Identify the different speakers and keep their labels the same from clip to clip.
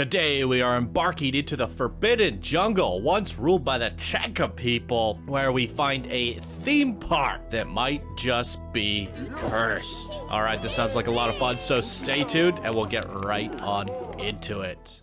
Speaker 1: Today we are embarking into the Forbidden Jungle, once ruled by the Tenka people, where we find a theme park that might just be cursed. Alright, this sounds like a lot of fun, so stay tuned and we'll get right on into it.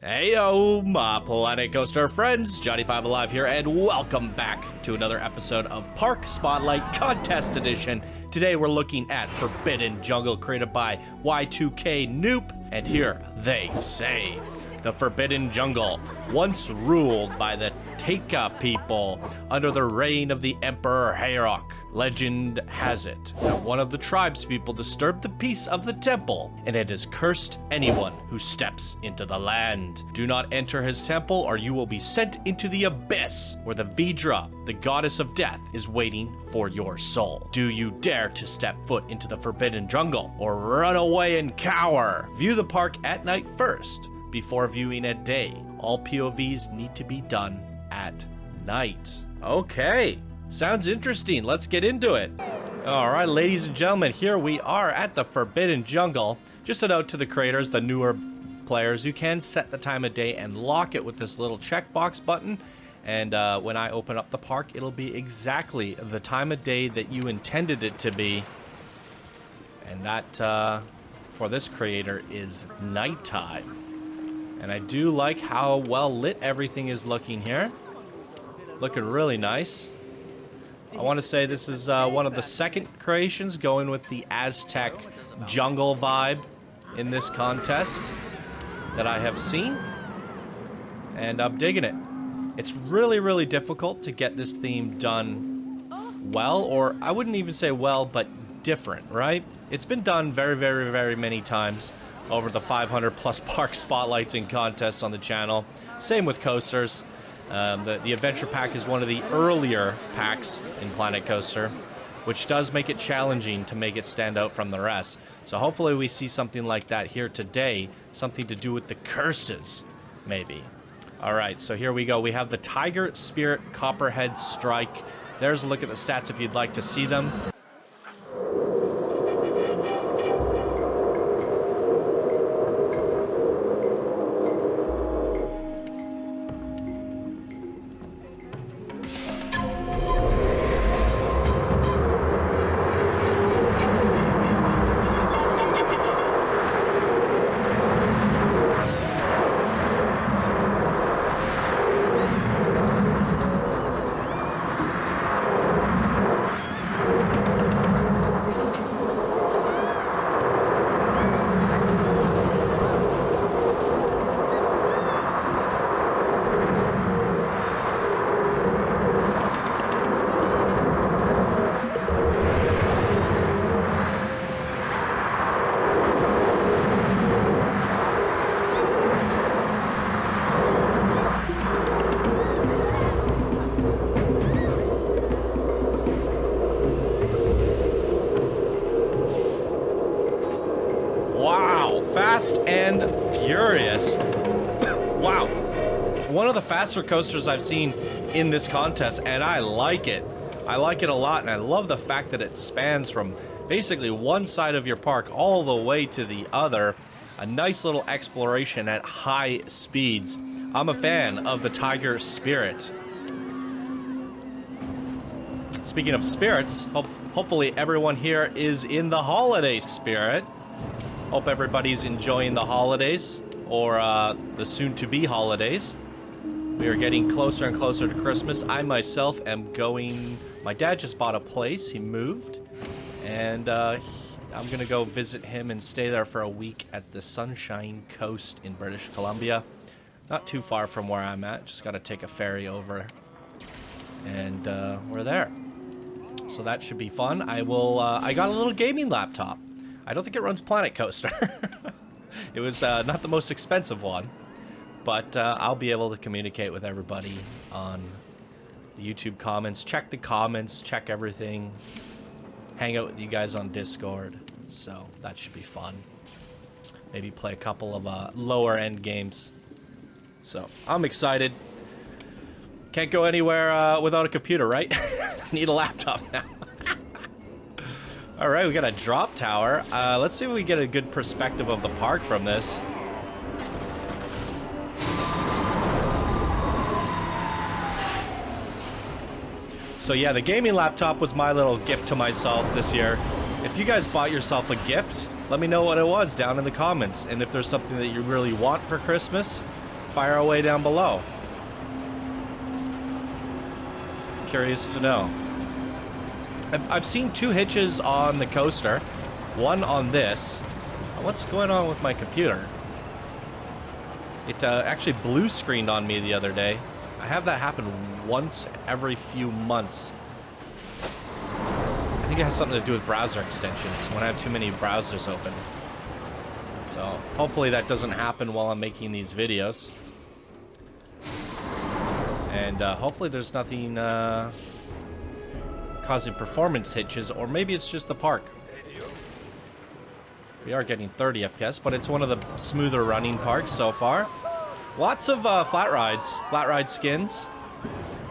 Speaker 1: Heyo, my Planet Coaster friends, Johnny5 Alive here, and welcome back to another episode of Park Spotlight Contest Edition. Today we're looking at Forbidden Jungle, created by Y2K Noop, and here they say, the Forbidden Jungle, once ruled by the Tenka people under the reign of the Emperor Heorok. Legend has it that one of the tribespeople disturbed the peace of the temple, and it has cursed anyone who steps into the land. Do not enter his temple, or you will be sent into the abyss, where the Vidra, the goddess of death, is waiting for your soul. Do you dare to step foot into the Forbidden Jungle, or run away and cower? View the park at night first, before viewing at day. All POVs need to be done at night. Okay, sounds interesting. Let's get into it. All right, ladies and gentlemen, here we are at the Forbidden Jungle. Just a note to the creators, the newer players, you can set the time of day and lock it with this little checkbox button. And when I open up the park, it'll be exactly the time of day that you intended it to be. And that, for this creator, is nighttime. And I do like how well lit everything is looking here. Looking really nice. I want to say this is one of the second creations going with the Aztec jungle vibe in this contest that I have seen. And I'm digging it. It's really, really difficult to get this theme done well, or I wouldn't even say well, but different, right? It's been done very, very, very many times over the 500 plus park spotlights and contests on the channel. Same with coasters. The adventure pack is one of the earlier packs in Planet Coaster, which does make it challenging to make it stand out from the rest. So hopefully we see something like that here today, something to do with the curses, maybe. All right, so here we go. We have the Tiger Spirit Copperhead Strike. There's a look at the stats if you'd like to see them. Wow, Fast and Furious. Wow. One of the faster coasters I've seen in this contest, and I like it. I like it a lot, and I love the fact that it spans from basically one side of your park all the way to the other. A nice little exploration at high speeds. I'm a fan of the Tiger Spirit. Speaking of spirits, hopefully everyone here is in the holiday spirit. Hope everybody's enjoying the holidays, or the soon-to-be holidays. We are getting closer and closer to Christmas. I myself am going... My dad just bought a place. He moved. And I'm going to go visit him and stay there for a week at the Sunshine Coast in British Columbia. Not too far from where I'm at. Just got to take a ferry over. And we're there. So that should be fun. I got a little gaming laptop. I don't think it runs Planet Coaster. It was not the most expensive one, but I'll be able to communicate with everybody on the YouTube comments, check the comments, check everything, hang out with you guys on Discord, so that should be fun. Maybe play a couple of lower end games. So I'm excited. Can't go anywhere without a computer, right? Need a laptop now. All right, we got a drop tower. Let's see if we get a good perspective of the park from this. So yeah, the gaming laptop was my little gift to myself this year. If you guys bought yourself a gift, let me know what it was down in the comments. And if there's something that you really want for Christmas, fire away down below. Curious to know. I've seen 2 hitches on the coaster, one on this. What's going on with my computer? It actually blue screened on me the other day. I have that happen once every few months. I think it has something to do with browser extensions when I have too many browsers open. So hopefully that doesn't happen while I'm making these videos. And hopefully there's nothing causing performance hitches, or maybe it's just the park. We are getting 30 FPS, but it's one of the smoother running parks so far. Lots of flat ride skins.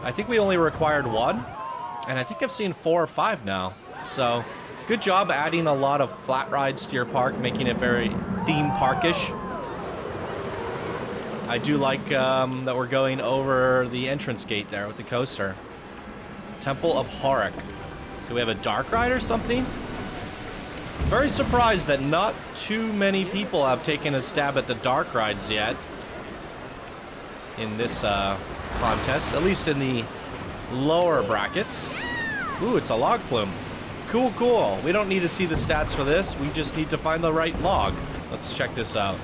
Speaker 1: I think we only required 1, and I think I've seen 4 or 5 now. So good job adding a lot of flat rides to your park, making it very theme parkish. I do like that we're going over the entrance gate there with the coaster. Temple of Horik. Do we have a dark ride or something? Very surprised that not too many people have taken a stab at the dark rides yet in this contest, at least in the lower brackets. Ooh, it's a log flume. Cool, cool. We don't need to see the stats for this. We just need to find the right log. Let's check this out.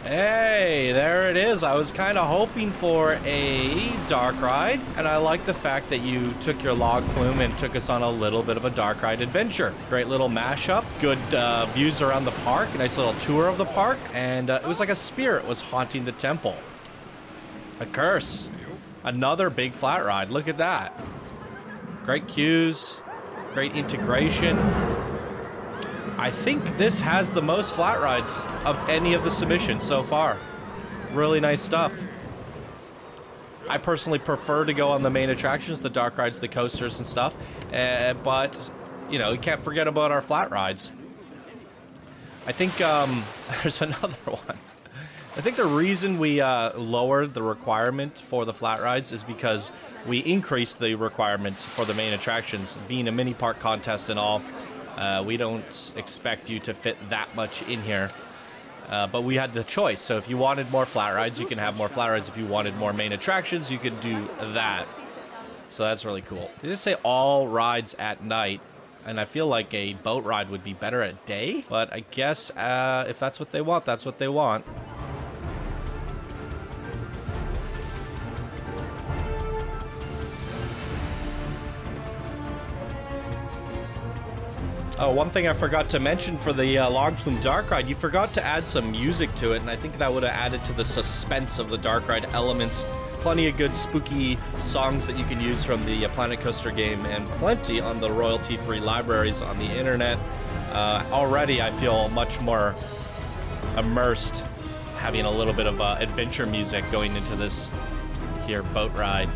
Speaker 1: Hey, there it is. I was kind of hoping for a dark ride, and I like the fact that you took your log flume and took us on a little bit of a dark ride adventure. Great little mashup, good views around the park, a nice little tour of the park, and it was like a spirit was haunting the temple. A curse. Another big flat ride. Look at that. Great cues, great integration. I think this has the most flat rides of any of the submissions so far. Really nice stuff. I personally prefer to go on the main attractions, the dark rides, the coasters and stuff. But, you know, you can't forget about our flat rides. I think there's another one. I think the reason we lowered the requirement for the flat rides is because we increased the requirement for the main attractions. Being a mini park contest and all, we don't expect you to fit that much in here. But we had the choice. So if you wanted more flat rides, you can have more flat rides. If you wanted more main attractions, you could do that. So that's really cool. They just say all rides at night. And I feel like a boat ride would be better at day. But I guess if that's what they want, that's what they want. Oh, one thing I forgot to mention for the Log Flume Dark Ride, you forgot to add some music to it, and I think that would have added to the suspense of the Dark Ride elements. Plenty of good spooky songs that you can use from the Planet Coaster game, and plenty on the royalty-free libraries on the internet. Already I feel much more immersed having a little bit of adventure music going into this here boat ride.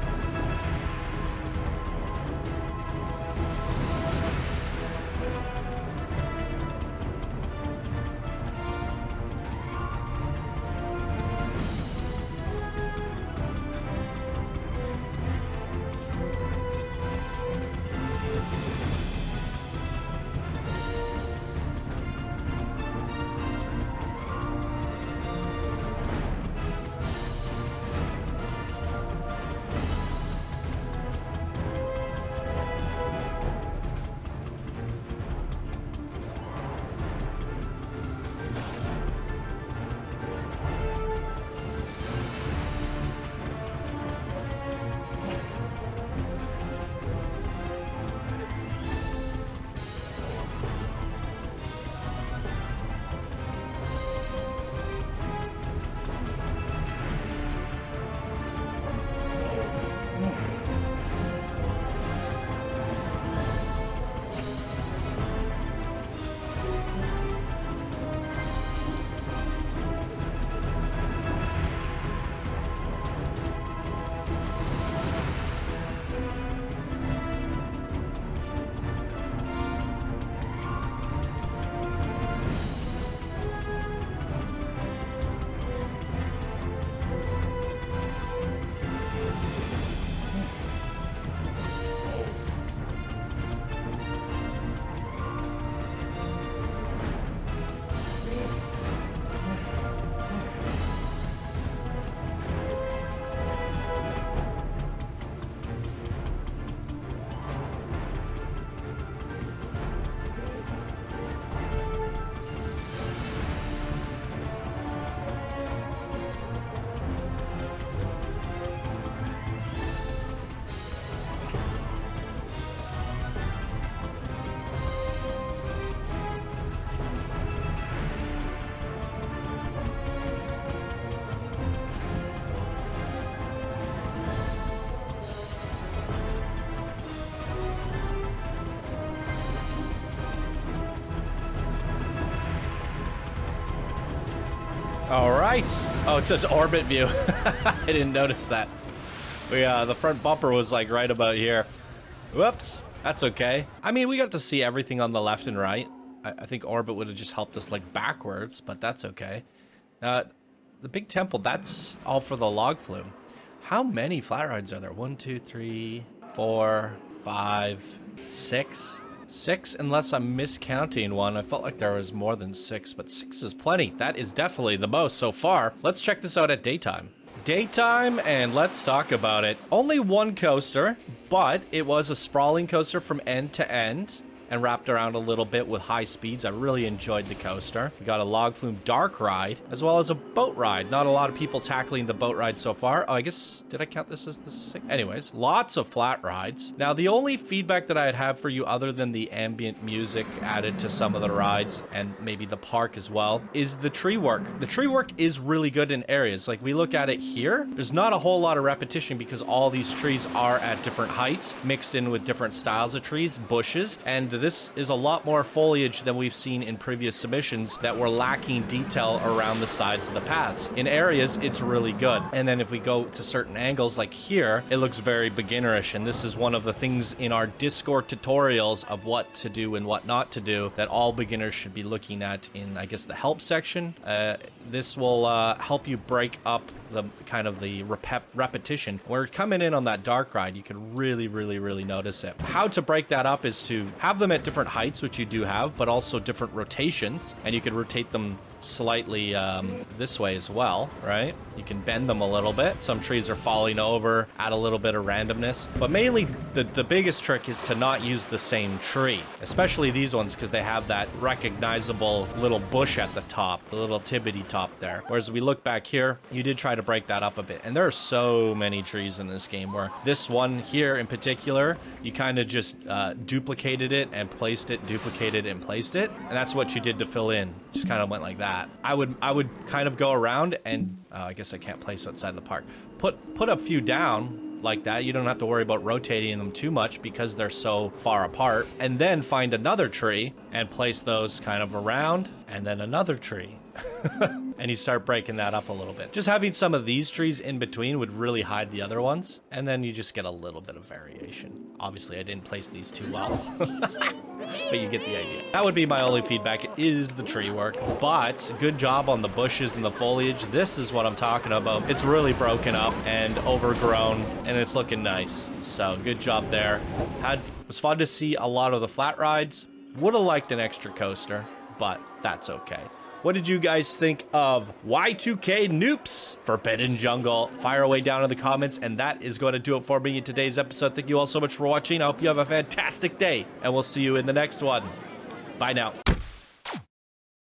Speaker 1: All right. Oh, it says orbit view. I didn't notice that. The front bumper was like right about here. Whoops. That's okay. I mean, we got to see everything on the left and right. I think orbit would have just helped us like backwards, but that's okay. The big temple, that's all for the log flume. How many flat rides are there? 1, 2, 3, 4, 5, 6. 6, unless I'm miscounting one. I felt like there was more than 6, but 6 is plenty. That is definitely the most so far. Let's check this out at daytime. Daytime, and let's talk about it. Only one coaster, but it was a sprawling coaster from end to end and wrapped around a little bit with high speeds. I really enjoyed the coaster. We got a log flume dark ride, as well as a boat ride. Not a lot of people tackling the boat ride so far. Oh, I guess, did I count this as the 6? Anyways, lots of flat rides. Now, the only feedback that I'd have for you, other than the ambient music added to some of the rides, and maybe the park as well, is the tree work. The tree work is really good in areas. Like, we look at it here, there's not a whole lot of repetition because all these trees are at different heights, mixed in with different styles of trees, bushes, and this is a lot more foliage than we've seen in previous submissions that were lacking detail around the sides of the paths. In areas, it's really good. And then if we go to certain angles like here, it looks very beginnerish. And this is one of the things in our Discord tutorials of what to do and what not to do that all beginners should be looking at in, I guess, the help section. This will help you break up the kind of the repetition. When we're coming in on that dark ride, you can really notice it. How to break that up is to have them at different heights, which you do have, but also different rotations, and you can rotate them slightly this way as well, right? You can bend them a little bit. Some trees are falling over, add a little bit of randomness, but mainly the biggest trick is to not use the same tree, especially these ones, because they have that recognizable little bush at the top, the little tibbity top there. Whereas we look back here, you did try to break that up a bit, and there are so many trees in this game where this one here in particular, you kind of just duplicated it and placed it, duplicated and placed it, and that's what you did to fill in. Just kind of went like that. I would kind of go around and I guess I can't place outside the park. Put a few down like that. You don't have to worry about rotating them too much because they're so far apart. And then find another tree and place those kind of around, and then another tree. And you start breaking that up a little bit. Just having some of these trees in between would really hide the other ones, and then you just get a little bit of variation. Obviously, I didn't place these too well. But you get the idea. That would be my only feedback, is the tree work. But good job on the bushes and the foliage. This is what I'm talking about. It's really broken up and overgrown, and it's looking nice. So good job there. It was fun to see a lot of the flat rides. Would have liked an extra coaster, but that's okay. What did you guys think of Y2K Noops Forbidden Jungle? Fire away down in the comments, and that is going to do it for me in today's episode. Thank you all so much for watching. I hope you have a fantastic day, and we'll see you in the next one. Bye now.